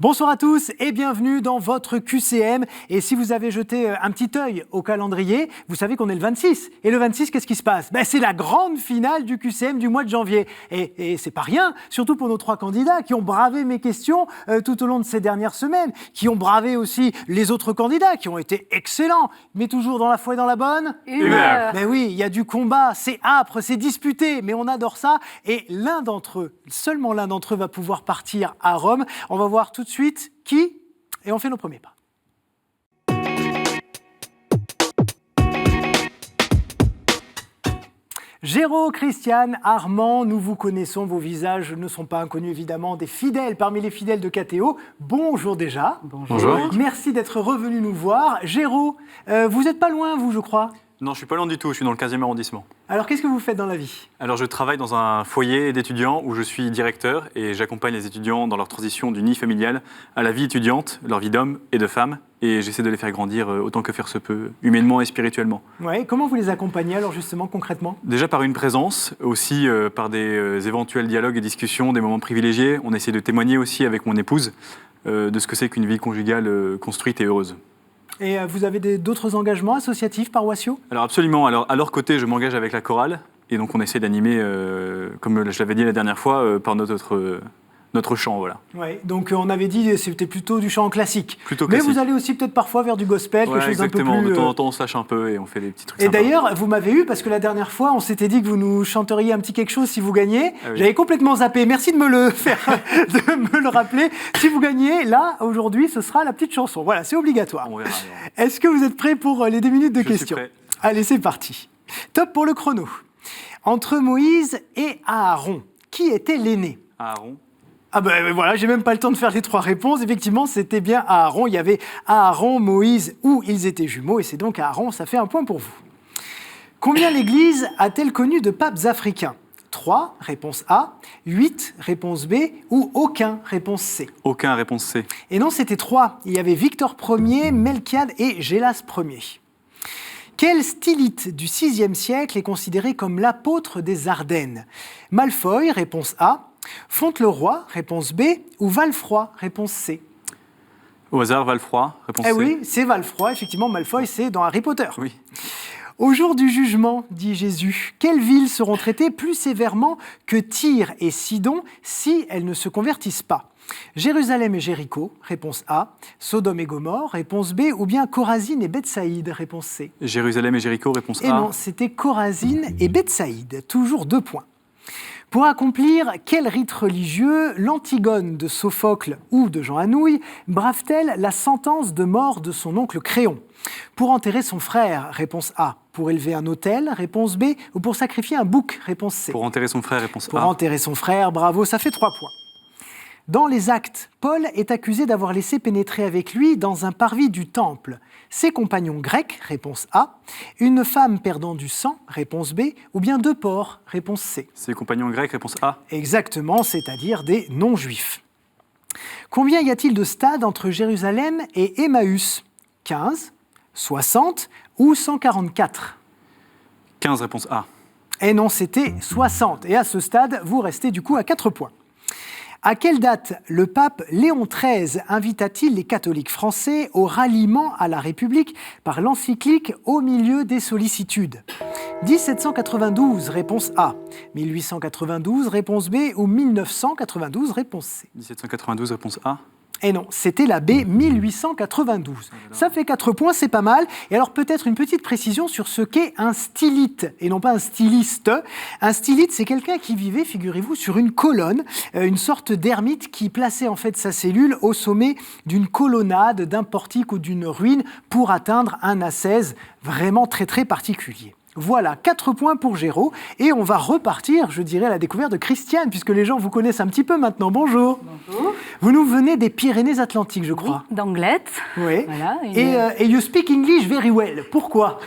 Bonsoir à tous et bienvenue dans votre QCM. Et si vous avez jeté un petit œil au calendrier, vous savez qu'on est le 26. Et le 26, qu'est-ce qui se passe ? C'est la grande finale du QCM du mois de janvier. Et c'est pas rien, surtout pour nos trois candidats qui ont bravé mes questions tout au long de ces dernières semaines, qui ont bravé aussi les autres candidats, qui ont été excellents, mais toujours dans la foi et dans la bonne humeur. Ben oui, il y a du combat, c'est âpre, c'est disputé, mais on adore ça. Et l'un d'entre eux, seulement l'un d'entre eux va pouvoir partir à Rome. On va voir tout de suite qui, et on fait nos premiers pas. Géraud, Christiane, Armand, nous vous connaissons, vos visages ne sont pas inconnus évidemment des fidèles parmi les fidèles de KTO. Bonjour déjà. Bonjour. Merci d'être revenu nous voir. Géraud, vous n'êtes pas loin vous je crois ? Non, je suis pas loin du tout, je suis dans le 15e arrondissement. Alors qu'est-ce que vous faites dans la vie ? Alors je travaille dans un foyer d'étudiants où je suis directeur et j'accompagne les étudiants dans leur transition du nid familial à la vie étudiante, leur vie d'homme et de femme, et j'essaie de les faire grandir autant que faire se peut, humainement et spirituellement. Ouais, comment vous les accompagnez alors justement concrètement ? Déjà par une présence, aussi par des éventuels dialogues et discussions, des moments privilégiés. On essaie de témoigner aussi avec mon épouse de ce que c'est qu'une vie conjugale construite et heureuse. Et vous avez d'autres engagements associatifs, paroissiaux ? Alors absolument. Alors à leur côté, je m'engage avec la chorale. Et donc on essaie d'animer, comme je l'avais dit la dernière fois, par notre chant. Voilà. Ouais, donc on avait dit que c'était plutôt du chant classique. Plutôt classique. Mais vous allez aussi peut-être parfois vers du gospel, quelque chose exactement. un peu plus... De temps en temps, on se lâche un peu et on fait des petits trucs Et sympas. d'ailleurs, vous m'avez eu parce que la dernière fois, on s'était dit que vous nous chanteriez un petit quelque chose si vous gagnez. Ah oui. J'avais complètement zappé. Merci de me le faire, de me le rappeler. Si vous gagnez, là, aujourd'hui, ce sera la petite chanson. Voilà, c'est obligatoire. On verra. Est-ce que vous êtes prêts pour les 2 minutes de questions ? Je suis prêt. Allez, c'est parti. Top pour le chrono. Entre Moïse et Aaron, qui était l'aîné ? Aaron. Ah ben voilà, j'ai même pas le temps de faire les 3 réponses. Effectivement, c'était bien Aaron. Il y avait Aaron, Moïse, ou ils étaient jumeaux, et c'est donc Aaron. Ça fait un point pour vous. Combien l'Église a-t-elle connu de papes africains ? 3, réponse A. 8, réponse B. Ou aucun, réponse C. Aucun, réponse C. Et non, c'était 3. Il y avait Victor Ier, Melchiade et Gélas Ier. Quel stylite du VIe siècle est considéré comme l'apôtre des Ardennes ? Malfoy, réponse A. Fontleroy, réponse B, ou Valfroy, réponse C. Au hasard, Valfroy, réponse C. Oui, c'est Valfroy, effectivement, Malfoy, c'est dans Harry Potter. Oui. Au jour du jugement, dit Jésus, quelles villes seront traitées plus sévèrement que Tyr et Sidon si elles ne se convertissent pas ? Jérusalem et Jéricho, réponse A. Sodome et Gomorrhe, réponse B, ou bien Corazine et Bethsaïde, réponse C. Jérusalem et Jéricho, réponse A. Et non, c'était Corazine et Bethsaïde, toujours 2 points. Pour accomplir quel rite religieux l'Antigone de Sophocle ou de Jean Anouilh brave-t-elle la sentence de mort de son oncle Créon ? Pour enterrer son frère, réponse A. Pour élever un autel, réponse B. Ou pour sacrifier un bouc, réponse C. Pour enterrer son frère, réponse A. Pour enterrer son frère, bravo, ça fait 3 points. Dans les Actes, Paul est accusé d'avoir laissé pénétrer avec lui dans un parvis du temple ses compagnons grecs, réponse A, une femme perdant du sang, réponse B, ou bien 2 porcs, réponse C. Ses compagnons grecs, réponse A. Exactement, c'est-à-dire des non-juifs. Combien y a-t-il de stades entre Jérusalem et Emmaüs ? 15, 60 ou 144 ? 15, réponse A. Et non, c'était 60. Et à ce stade, vous restez du coup à 4 points. À quelle date le pape Léon XIII invita-t-il les catholiques français au ralliement à la République par l'encyclique « Au milieu des sollicitudes » ? 1792, réponse A. 1892, réponse B. Ou 1992, réponse C. 1792, réponse A. Et non, c'était la B, 1892. Ça fait 4 points, c'est pas mal. Et alors peut-être une petite précision sur ce qu'est un stylite, et non pas un styliste. Un stylite, c'est quelqu'un qui vivait, figurez-vous, sur une colonne, une sorte d'ermite qui plaçait en fait sa cellule au sommet d'une colonnade, d'un portique ou d'une ruine pour atteindre un ascèse vraiment très très particulier. Voilà, 4 points pour Géraud. Et on va repartir, je dirais, à la découverte de Christiane, puisque les gens vous connaissent un petit peu maintenant. Bonjour. Bonjour. Vous nous venez des Pyrénées-Atlantiques, je crois. Oui, d'Anglette. Oui. Voilà, Et you speak English very well. Pourquoi ?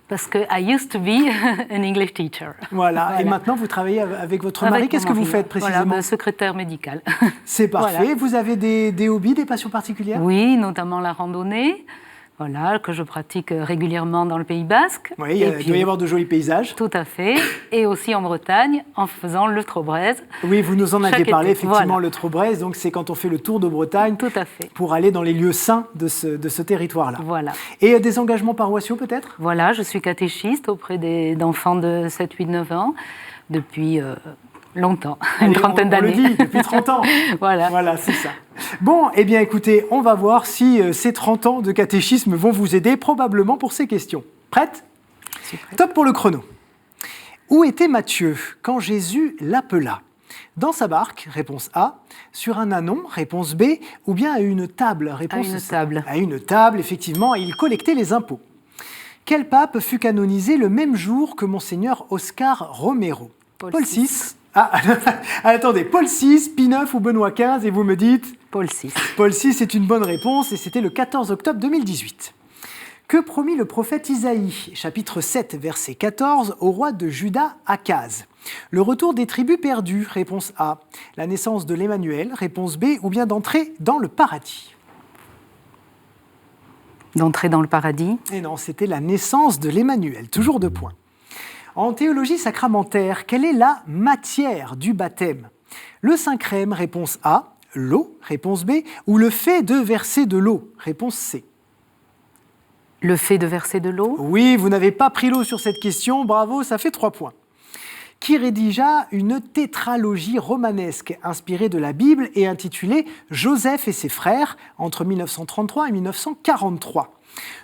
Parce que I used to be an English teacher. Voilà. Et maintenant, vous travaillez avec votre mari. Qu'est-ce que vous faites précisément ? Voilà, secrétaire médical. C'est parfait. Voilà. Vous avez des hobbies, des passions particulières ? Oui, notamment la randonnée. Voilà, que je pratique régulièrement dans le Pays Basque. Oui, Et il puis, doit y avoir de jolis paysages. tout à fait. Et aussi en Bretagne, en faisant le Trobrez. Oui, vous nous en Chaque aviez parlé, été, effectivement, voilà. le Trobrez. Donc, c'est quand on fait le tour de Bretagne Tout à fait. pour aller dans les lieux saints de ce territoire-là. Voilà. Et des engagements paroissiaux, peut-être? Voilà, je suis catéchiste auprès d'enfants de 7, 8, 9 ans depuis longtemps, une Allez, trentaine on le d'années. dit, depuis 30 ans. Voilà. Voilà, c'est ça. Bon, eh bien, écoutez, on va voir si ces 30 ans de catéchisme vont vous aider, probablement pour ces questions. Prête? Je suis prête. Top pour le chrono. Où était Matthieu quand Jésus l'appela? Dans sa barque, réponse A. Sur un ânon, réponse B. Ou bien à une table, réponse À une C. table. À une table, effectivement, et il collectait les impôts. Quel pape fut canonisé le même jour que Monseigneur Oscar Romero? Paul VI. Ah, attendez, Paul VI, Pie IX ou Benoît XV, et vous me dites? Paul VI. Paul VI, c'est une bonne réponse, et c'était le 14 octobre 2018. Que promit le prophète Isaïe, chapitre 7, verset 14, au roi de Juda, Akaz? Le retour des tribus perdues, réponse A. La naissance de l'Emmanuel, réponse B. Ou bien d'entrer dans le paradis? D'entrer dans le paradis. Et non, c'était la naissance de l'Emmanuel, toujours 2 points. En théologie sacramentaire, quelle est la matière du baptême? Le Saint-Crème, réponse A. L'eau, réponse B. Ou le fait de verser de l'eau, réponse C. Le fait de verser de l'eau. Oui, vous n'avez pas pris l'eau sur cette question, bravo, ça fait 3 points. Qui rédigea une tétralogie romanesque inspirée de la Bible et intitulée Joseph et ses frères entre 1933 et 1943?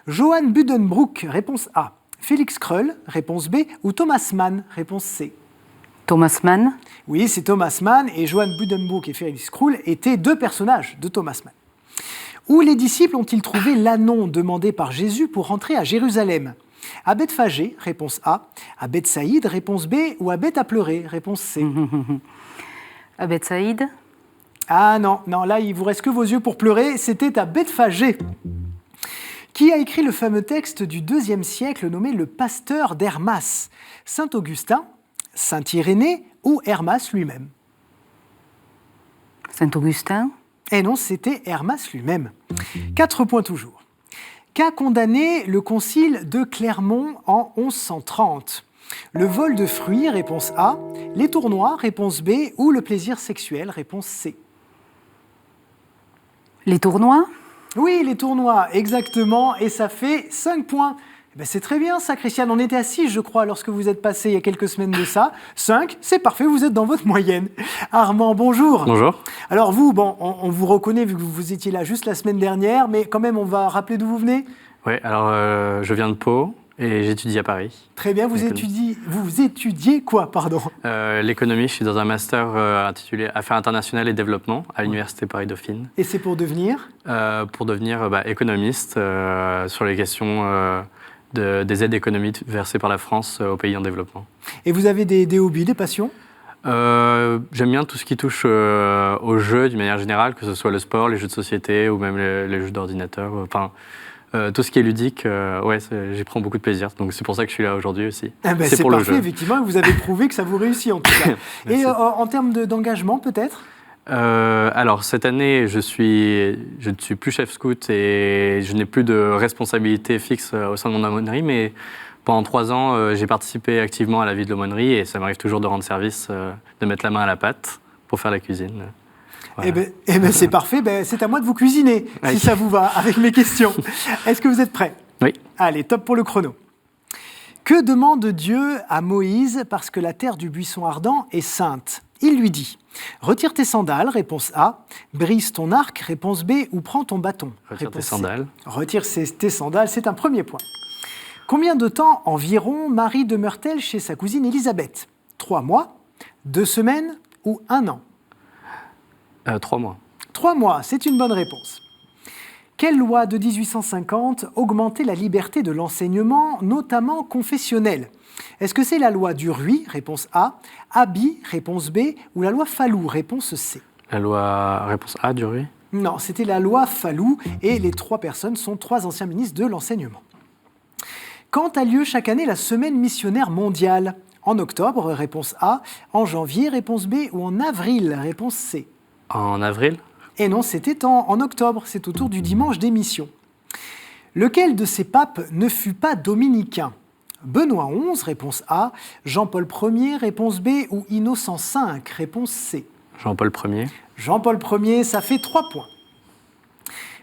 Johann Buddenbrook, réponse A. Félix Krull, réponse B. Ou Thomas Mann, réponse C. Thomas Mann. Oui, c'est Thomas Mann, et Johann Buddenbrook et Félix Krull étaient 2 personnages de Thomas Mann. Où les disciples ont-ils trouvé l'ânon demandé par Jésus pour rentrer à Jérusalem? À Bethphagée, réponse A. À Bethsaïde, réponse B. Ou à Beth à pleurer, réponse C. À Bethsaïde. Ah non, là, il vous reste que vos yeux pour pleurer. C'était à Bethphagée. Qui a écrit le fameux texte du IIe siècle nommé le Pasteur d'Hermas? Saint Augustin, Saint Irénée ou Hermas lui-même? Saint Augustin. Eh non, c'était Hermas lui-même. 4 points toujours. Qu'a condamné le concile de Clermont en 1130? Le vol de fruits, réponse A. Les tournois, réponse B. Ou le plaisir sexuel, réponse C. Les tournois. Oui, les tournois, exactement. Et ça fait 5 points. Eh ben, c'est très bien ça, Christiane. On était à 6, je crois, lorsque vous êtes passé il y a quelques semaines de ça. 5, c'est parfait, vous êtes dans votre moyenne. Armand, bonjour. Bonjour. Alors vous, bon, on vous reconnaît vu que vous étiez là juste la semaine dernière, mais quand même, on va rappeler d'où vous venez. Oui, alors je viens de Pau et j'étudie à Paris. Très bien, vous étudiez quoi, pardon? L'économie, je suis dans un master intitulé Affaires internationales et développement à l'Université Paris-Dauphine. Et c'est pour devenir? Pour devenir économiste sur les questions des aides économiques versées par la France aux pays en développement. Et vous avez des hobbies, des passions? J'aime bien tout ce qui touche aux jeux d'une manière générale, que ce soit le sport, les jeux de société ou même les jeux d'ordinateur. Tout ce qui est ludique, j'y prends beaucoup de plaisir. Donc c'est pour ça que je suis là aujourd'hui aussi. Ah ben, c'est parfait, effectivement. Vous avez prouvé que ça vous réussit en tout cas. Et en termes d'engagement, peut-être? Alors cette année, je ne suis plus chef scout et je n'ai plus de responsabilité fixe au sein de mon aumônerie, mais pendant 3 ans, j'ai participé activement à la vie de l'aumônerie et ça m'arrive toujours de rendre service, de mettre la main à la pâte pour faire la cuisine. Voilà. Eh ben, c'est parfait, c'est à moi de vous cuisiner, si ça vous va, avec mes questions. Est-ce que vous êtes prêts? Oui. Allez, top pour le chrono. Que demande Dieu à Moïse parce que la terre du buisson ardent est sainte? Il lui dit, retire tes sandales, réponse A, brise ton arc, réponse B, ou prends ton bâton. Retire tes sandales. Retire tes sandales, c'est un premier point. Combien de temps environ Marie demeure-t-elle chez sa cousine Élisabeth? 3 mois, 2 semaines ou 1 an? 3 mois. 3 mois, c'est une bonne réponse. Quelle loi de 1850 augmentait la liberté de l'enseignement, notamment confessionnel? Est-ce que c'est la loi Duruy, réponse A, Abi, réponse B, ou la loi Fallou, réponse C? La loi réponse A, Duruy? Non, c'était la loi Fallou, et les 3 personnes sont 3 anciens ministres de l'enseignement. Quand a lieu chaque année la semaine missionnaire mondiale? En octobre, réponse A, en janvier, réponse B, ou en avril, réponse C? En avril? Et non, c'était en octobre, c'est autour du dimanche des missions. Lequel de ces papes ne fut pas dominicain? Benoît XI, réponse A. Jean-Paul Ier, réponse B. Ou Innocent V, réponse C. Jean-Paul Ier. Jean-Paul Ier, ça fait 3 points.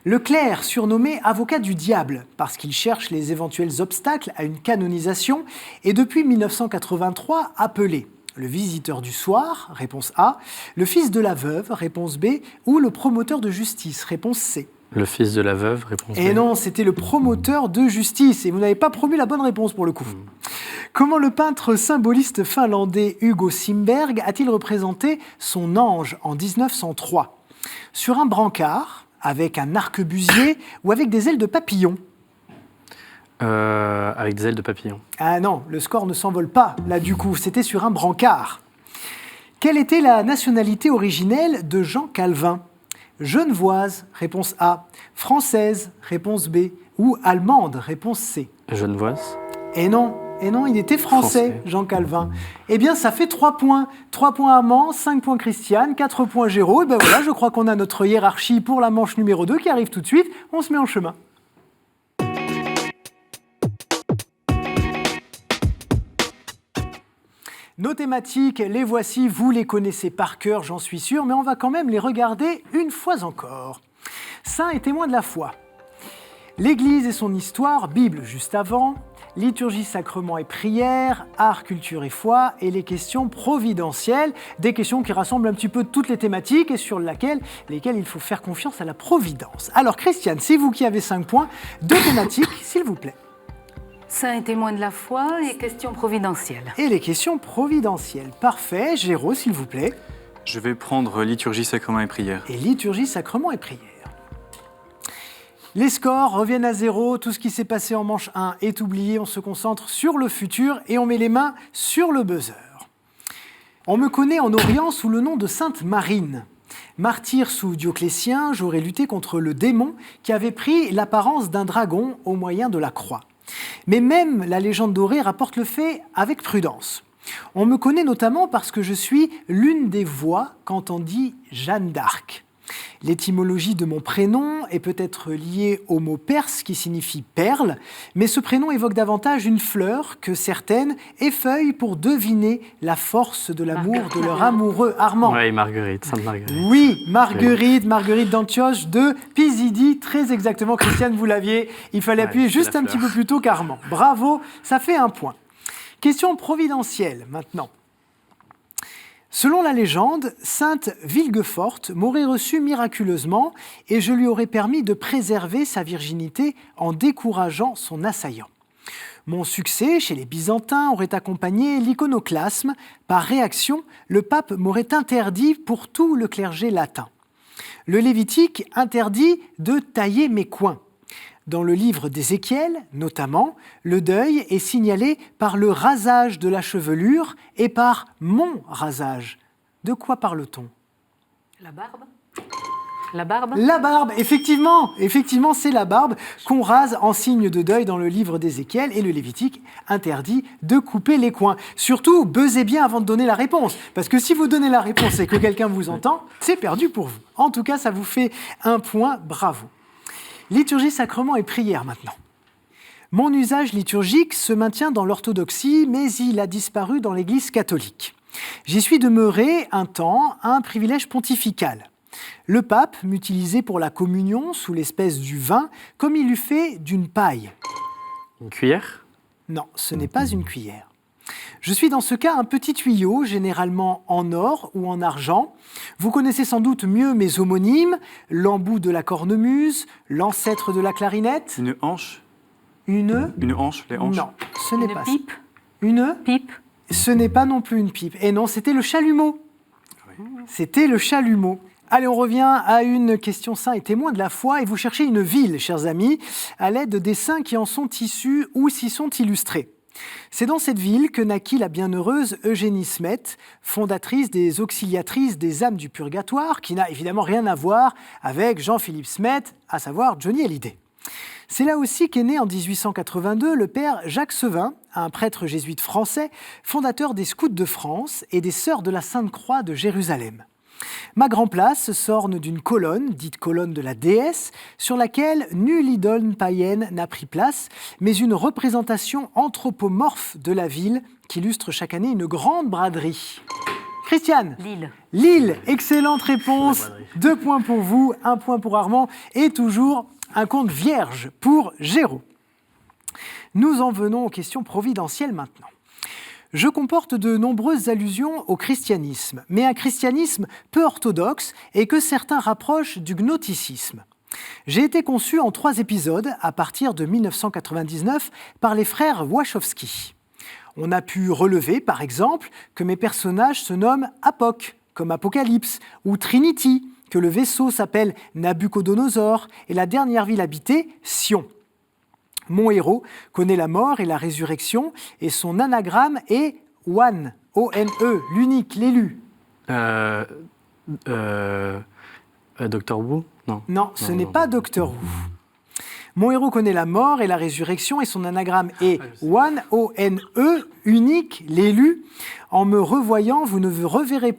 Le clerc, surnommé avocat du diable, parce qu'il cherche les éventuels obstacles à une canonisation, est depuis 1983 appelé le visiteur du soir, réponse A, le fils de la veuve, réponse B, ou le promoteur de justice, réponse C. Le fils de la veuve, réponse B. Et non, c'était le promoteur de justice, et vous n'avez pas promu la bonne réponse pour le coup. Comment le peintre symboliste finlandais Hugo Simberg a-t-il représenté son ange en 1903 ? Sur un brancard, avec un arquebusier ou avec des ailes de papillon? Avec des ailes de papillon. Ah non, le score ne s'envole pas, là du coup, c'était sur un brancard. Quelle était la nationalité originelle de Jean Calvin? Genevoise, réponse A. Française, réponse B. Ou allemande, réponse C. Genevoise. Et non, il était français, Jean Calvin. Eh bien, ça fait 3 points. 3 points Armand, 5 points Christiane, 4 points Géraud. Et ben voilà, je crois qu'on a notre hiérarchie pour la manche numéro 2 qui arrive tout de suite. On se met en chemin. Nos thématiques, les voici, vous les connaissez par cœur, j'en suis sûr, mais on va quand même les regarder une fois encore. Saints et témoins de la foi. L'Église et son histoire, Bible juste avant, liturgie, sacrement et prière, art, culture et foi, et les questions providentielles, des questions qui rassemblent un petit peu toutes les thématiques et sur lesquelles il faut faire confiance à la providence. Alors Christiane, c'est vous qui avez 5 points, 2 thématiques, s'il vous plaît. Saints et témoins de la foi et questions providentielles. Et les questions providentielles. Parfait. Géraud, s'il vous plaît. Je vais prendre liturgie, sacrement et prière. Et liturgie, sacrement et prière. Les scores reviennent à 0. Tout ce qui s'est passé en manche 1 est oublié. On se concentre sur le futur et on met les mains sur le buzzer. On me connaît en Orient sous le nom de Sainte Marine. Martyr sous Dioclétien, j'aurais lutté contre le démon qui avait pris l'apparence d'un dragon au moyen de la croix. Mais même la légende dorée rapporte le fait avec prudence. On me connaît notamment parce que je suis l'une des voix quand on dit Jeanne d'Arc. L'étymologie de mon prénom est peut-être liée au mot perse qui signifie perle, mais ce prénom évoque davantage une fleur que certaines effeuillent pour deviner la force de l'amour de leur amoureux. Armand. Oui, Marguerite, Sainte Marguerite. Oui, Marguerite d'Antioche de Pisidie, très exactement. Christiane, vous l'aviez. Il fallait appuyer juste un petit peu plus tôt qu'Armand. Bravo, ça fait 1 point. Question providentielle maintenant. Selon la légende, Sainte Villegeforte m'aurait reçu miraculeusement et je lui aurais permis de préserver sa virginité en décourageant son assaillant. Mon succès chez les Byzantins aurait accompagné l'iconoclasme. Par réaction, le pape m'aurait interdit pour tout le clergé latin. Le Lévitique interdit de tailler mes coins. Dans le livre d'Ézéchiel, notamment, le deuil est signalé par le rasage de la chevelure et par mon rasage. De quoi parle-t-on? La barbe? La barbe? La barbe, effectivement, c'est la barbe qu'on rase en signe de deuil dans le livre d'Ézéchiel et le Lévitique interdit de couper les coins. Surtout, buzzez bien avant de donner la réponse, parce que si vous donnez la réponse et que quelqu'un vous entend, c'est perdu pour vous. En tout cas, ça vous fait 1 point, bravo. Liturgie, sacrement et prière maintenant. Mon usage liturgique se maintient dans l'orthodoxie, mais il a disparu dans l'Église catholique. J'y suis demeuré un temps à un privilège pontifical. Le pape m'utilisait pour la communion sous l'espèce du vin, comme il eût fait d'une paille. Une cuillère? Non, ce n'est pas une cuillère. Je suis dans ce cas un petit tuyau, généralement en or ou en argent. Vous connaissez sans doute mieux mes homonymes, l'embout de la cornemuse, l'ancêtre de la clarinette. Une hanche? Une hanche, les hanches? Non, ce n'est Une pas pipe? ça. Une Pipe? Ce n'est pas non plus une pipe. Et non, c'était le chalumeau. Oui. C'était le chalumeau. Allez, on revient à une question saint et témoin de la foi. Et vous cherchez une ville, chers amis, à l'aide des saints qui en sont issus ou s'y sont illustrés. C'est dans cette ville que naquit la bienheureuse Eugénie Smet, fondatrice des Auxiliatrices des âmes du purgatoire, qui n'a évidemment rien à voir avec Jean-Philippe Smet, à savoir Johnny Hallyday. C'est là aussi qu'est né en 1882 le père Jacques Sevin, un prêtre jésuite français, fondateur des Scouts de France et des Sœurs de la Sainte-Croix de Jérusalem. Ma grand-place s'orne d'une colonne, dite colonne de la déesse, sur laquelle nulle idole païenne n'a pris place, mais une représentation anthropomorphe de la ville qui illustre chaque année une grande braderie. Christiane. Lille. Lille, excellente réponse. 2 points pour vous, 1 point pour Armand et toujours un compte vierge pour Géraud. Nous en venons aux questions providentielles maintenant. Je comporte de nombreuses allusions au christianisme, mais un christianisme peu orthodoxe et que certains rapprochent du gnosticisme. J'ai été conçu en 3 épisodes à partir de 1999 par les frères Wachowski. On a pu relever, par exemple, que mes personnages se nomment Apoc, comme Apocalypse, ou Trinity, que le vaisseau s'appelle Nabucodonosor, et la dernière ville habitée, Sion. Mon héros connaît la mort et la résurrection, et son anagramme est One, O-N-E, l'unique, l'élu. Docteur Who ? Non. Non, ce n'est pas Docteur Who. Mon héros connaît la mort et la résurrection, et son anagramme est One, O-N-E, unique, l'élu. En me revoyant, vous ne verrez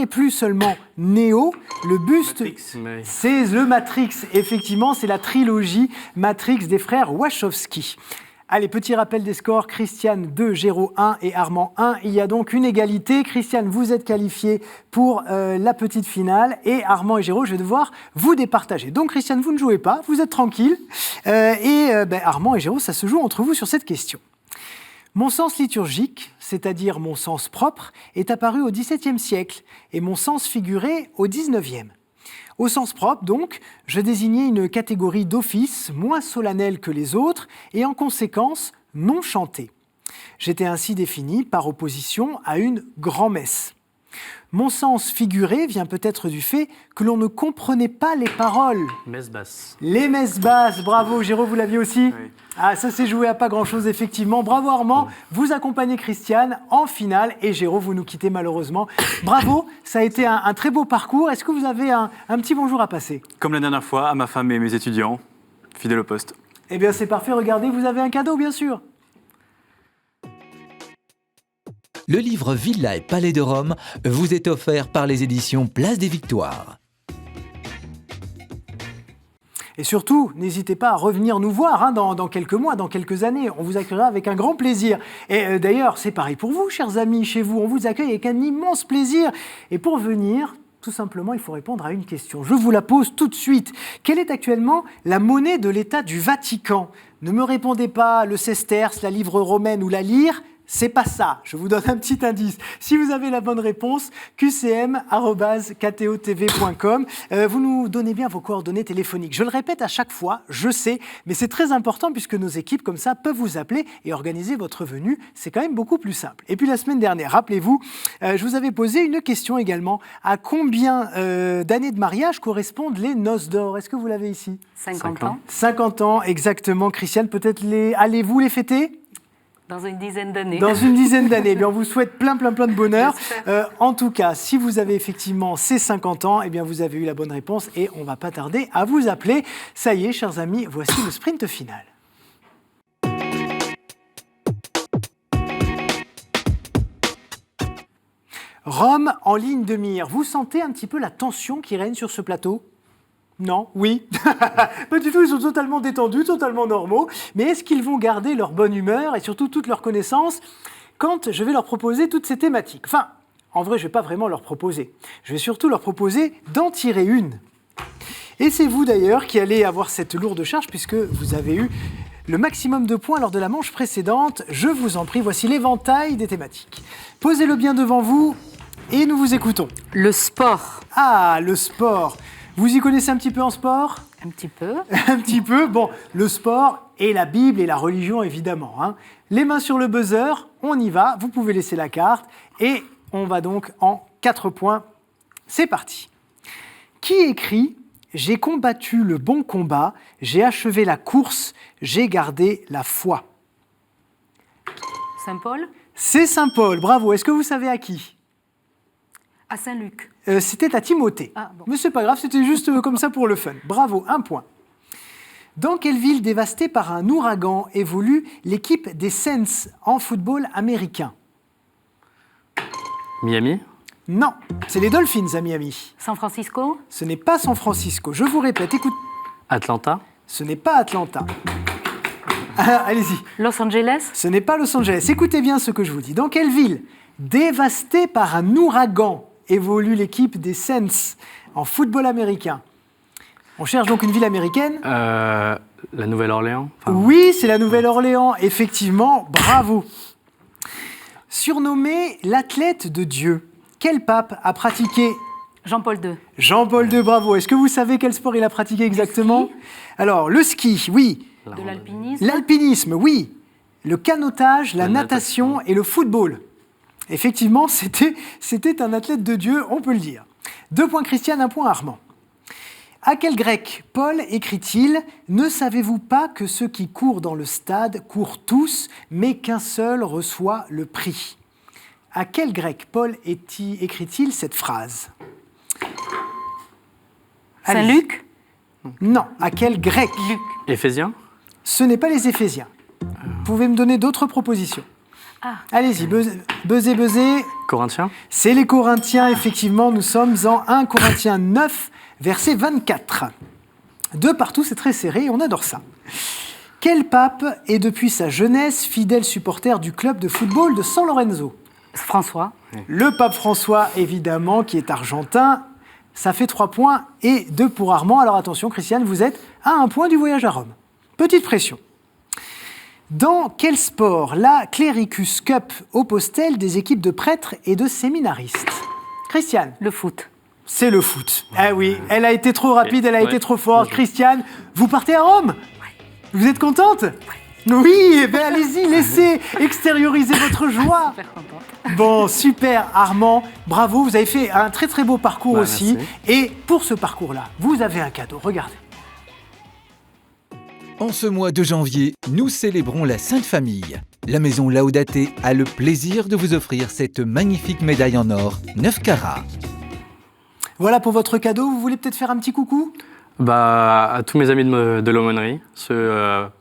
plus seulement Néo, le buste. Matrix. C'est le Matrix, effectivement, c'est la trilogie Matrix des frères Wachowski. Allez, petit rappel des scores, Christiane 2, Géraud 1 et Armand 1. Il y a donc une égalité. Christiane, vous êtes qualifié pour la petite finale et Armand et Géraud, je vais devoir vous départager. Donc Christiane, vous ne jouez pas, vous êtes tranquille. Armand et Géraud, ça se joue entre vous sur cette question. Mon sens liturgique, c'est-à-dire mon sens propre, est apparu au XVIIe siècle et mon sens figuré au XIXe. Au sens propre, donc, je désignais une catégorie d'office moins solennelle que les autres et en conséquence non chantée. J'étais ainsi défini par opposition à une grand-messe. Mon sens figuré vient peut-être du fait que l'on ne comprenait pas les paroles. Messe basse. Les messes basses, bravo. Géraud, vous l'aviez aussi ? Oui. Ah, ça s'est joué à pas grand-chose, effectivement. Bravo Armand, vous accompagnez Christiane en finale et Géraud, vous nous quittez malheureusement. Bravo, ça a été un très beau parcours. Est-ce que vous avez un petit bonjour à passer ? Comme la dernière fois, à ma femme et mes étudiants, fidèles au poste. Eh bien, c'est parfait. Regardez, vous avez un cadeau, bien sûr. Le livre Villa et Palais de Rome vous est offert par les éditions Place des Victoires. Et surtout, n'hésitez pas à revenir nous voir dans quelques mois, dans quelques années. On vous accueillera avec un grand plaisir. Et d'ailleurs, c'est pareil pour vous, chers amis, chez vous. On vous accueille avec un immense plaisir. Et pour venir, tout simplement, il faut répondre à une question. Je vous la pose tout de suite. Quelle est actuellement la monnaie de l'État du Vatican ? Ne me répondez pas le sesterce, la livre romaine ou la lyre. C'est pas ça. Je vous donne un petit indice. Si vous avez la bonne réponse, qcm@ktotv.com. Vous nous donnez bien vos coordonnées téléphoniques. Je le répète à chaque fois, je sais, mais c'est très important puisque nos équipes comme ça peuvent vous appeler et organiser votre venue. C'est quand même beaucoup plus simple. Et puis la semaine dernière, rappelez-vous, je vous avais posé une question également. À combien d'années de mariage correspondent les noces d'or ? Est-ce que vous l'avez ici ? 50 ans. 50 ans, exactement. Christiane, peut-être allez-vous les fêter ? Dans une dizaine d'années. Dans une dizaine d'années. Eh bien, on vous souhaite plein de bonheur. En tout cas, si vous avez effectivement ces 50 ans, eh bien, vous avez eu la bonne réponse et on ne va pas tarder à vous appeler. Ça y est, chers amis, voici le sprint final. Rome en ligne de mire. Vous sentez un petit peu la tension qui règne sur ce plateau ? Non, oui. Pas du tout, ils sont totalement détendus, totalement normaux. Mais est-ce qu'ils vont garder leur bonne humeur et surtout toute leur connaissance quand je vais leur proposer toutes ces thématiques ? Enfin, en vrai, je ne vais pas vraiment leur proposer. Je vais surtout leur proposer d'en tirer une. Et c'est vous d'ailleurs qui allez avoir cette lourde charge puisque vous avez eu le maximum de points lors de la manche précédente. Je vous en prie, voici l'éventail des thématiques. Posez-le bien devant vous et nous vous écoutons. Le sport. Ah, le sport. Vous y connaissez un petit peu en sport ? Un petit peu. Un petit peu. Bon, le sport et la Bible et la religion, évidemment. Hein. Les mains sur le buzzer, on y va. Vous pouvez laisser la carte. Et on va donc en 4 points. C'est parti. Qui écrit « J'ai combattu le bon combat, j'ai achevé la course, j'ai gardé la foi ». Saint-Paul. C'est Saint Paul. Bravo. Est-ce que vous savez à qui ? À Saint-Luc. C'était à Timothée. Ah, bon. Mais c'est pas grave, c'était juste comme ça pour le fun. Bravo, 1 point. Dans quelle ville dévastée par un ouragan évolue l'équipe des Saints en football américain ? Miami ? Non, c'est les Dolphins à Miami. San Francisco? Ce n'est pas San Francisco. Je vous répète, écoute, Atlanta. ce n'est pas Atlanta. Ah, allez-y. Los Angeles? Ce n'est pas Los Angeles. Écoutez bien ce que je vous dis. Dans quelle ville, dévastée par un ouragan, évolue l'équipe des Saints en football américain? On cherche donc une ville américaine. La Nouvelle-Orléans. Enfin, Oui, c'est la Nouvelle-Orléans, effectivement. Bravo. Surnommé l'athlète de Dieu, quel pape a pratiqué Jean-Paul II. Jean-Paul II, bravo. Est-ce que vous savez quel sport il a pratiqué exactement? Alors, le ski, oui. De l'alpinisme? L'alpinisme, oui. Le canotage, la La natation et le football. Effectivement, c'était un athlète de Dieu, on peut le dire. 2 points Christiane, 1 point Armand. À quel grec Paul écrit-il « Ne savez-vous pas que ceux qui courent dans le stade courent tous, mais qu'un seul reçoit le prix ?» À quel grec Paul écrit-il cette phrase? Allez-y. Saint-Luc? Non. À quel grec? Luc. Éphésiens. Ce n'est pas les Éphésiens. Vous pouvez me donner d'autres propositions? Ah. Allez-y, buzzez. Corinthiens. C'est les Corinthiens, effectivement. Nous sommes en 1 Corinthiens 9, verset 24. 2 partout, c'est très serré et on adore ça. Quel pape est depuis sa jeunesse fidèle supporter du club de football de San Lorenzo? François? Le pape François, évidemment, qui est argentin. Ça fait 3 points et 2 pour Armand. Alors attention, Christiane, vous êtes à 1 point du voyage à Rome. Petite pression. Dans quel sport la Clericus Cup oppose-t-elle des équipes de prêtres et de séminaristes? Christiane? Le foot. C'est le foot. Ah oui, elle a été trop rapide, elle a Ouais. été trop forte. Bien joué. Christiane, vous partez à Rome? Vous êtes contente? Oui, eh bien allez-y, laissez extérioriser votre joie. Super contente. Bon, super Armand, bravo, vous avez fait un très très beau parcours Bah, aussi. merci. Et pour ce parcours-là, vous avez un cadeau, regardez. En ce mois de janvier, nous célébrons la Sainte Famille. La maison Laudate a le plaisir de vous offrir cette magnifique médaille en or 9 carats. Voilà pour votre cadeau, vous voulez peut-être faire un petit coucou? Bah, à tous mes amis de l'aumônerie,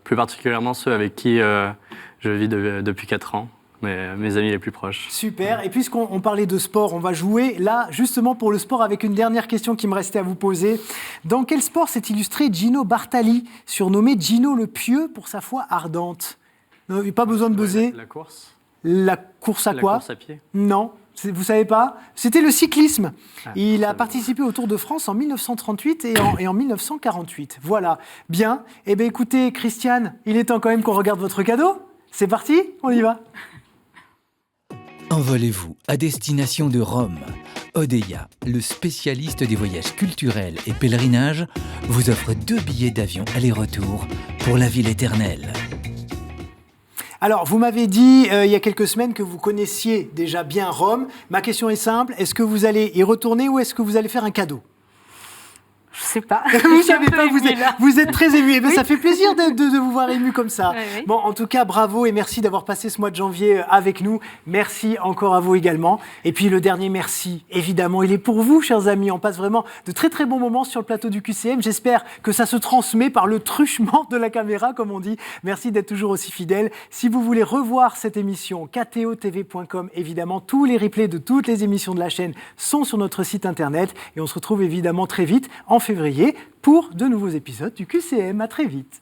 plus particulièrement ceux avec qui je vis depuis 4 ans, mes amis les plus proches. Super, et puisqu'on parlait de sport, on va jouer là justement pour le sport avec une dernière question qui me restait à vous poser. Dans quel sport s'est illustré Gino Bartali, surnommé Gino le Pieux pour sa foi ardente? Non, pas besoin de buzzer. La course. La course à La quoi? course à pied. Non, vous savez pas? C'était le cyclisme. Ah, Il a ça, participé au Tour de France en 1938 et en 1948. Voilà. Bien. Eh bien, écoutez, Christiane, il est temps quand même qu'on regarde votre cadeau. C'est parti? On y va. Envolez-vous à destination de Rome. Odeia, le spécialiste des voyages culturels et pèlerinages, vous offre 2 billets d'avion aller-retour pour la ville éternelle. Alors, vous m'avez dit il y a quelques semaines que vous connaissiez déjà bien Rome. Ma question est simple. Est-ce que vous allez y retourner ou est-ce que vous allez faire un cadeau? Je sais pas. Vous savez pas, vous êtes très ému. Eh bien, Oui. ça fait plaisir de vous voir ému comme ça. Oui, oui. Bon, en tout cas, bravo et merci d'avoir passé ce mois de janvier avec nous. Merci encore à vous également. Et puis le dernier merci, évidemment, il est pour vous, chers amis. On passe vraiment de très très bons moments sur le plateau du QCM. J'espère que ça se transmet par le truchement de la caméra, comme on dit. Merci d'être toujours aussi fidèles. Si vous voulez revoir cette émission, ktotv.com, évidemment, tous les replays de toutes les émissions de la chaîne sont sur notre site internet. Et on se retrouve évidemment très vite, en février, pour de nouveaux épisodes du QCM. À très vite.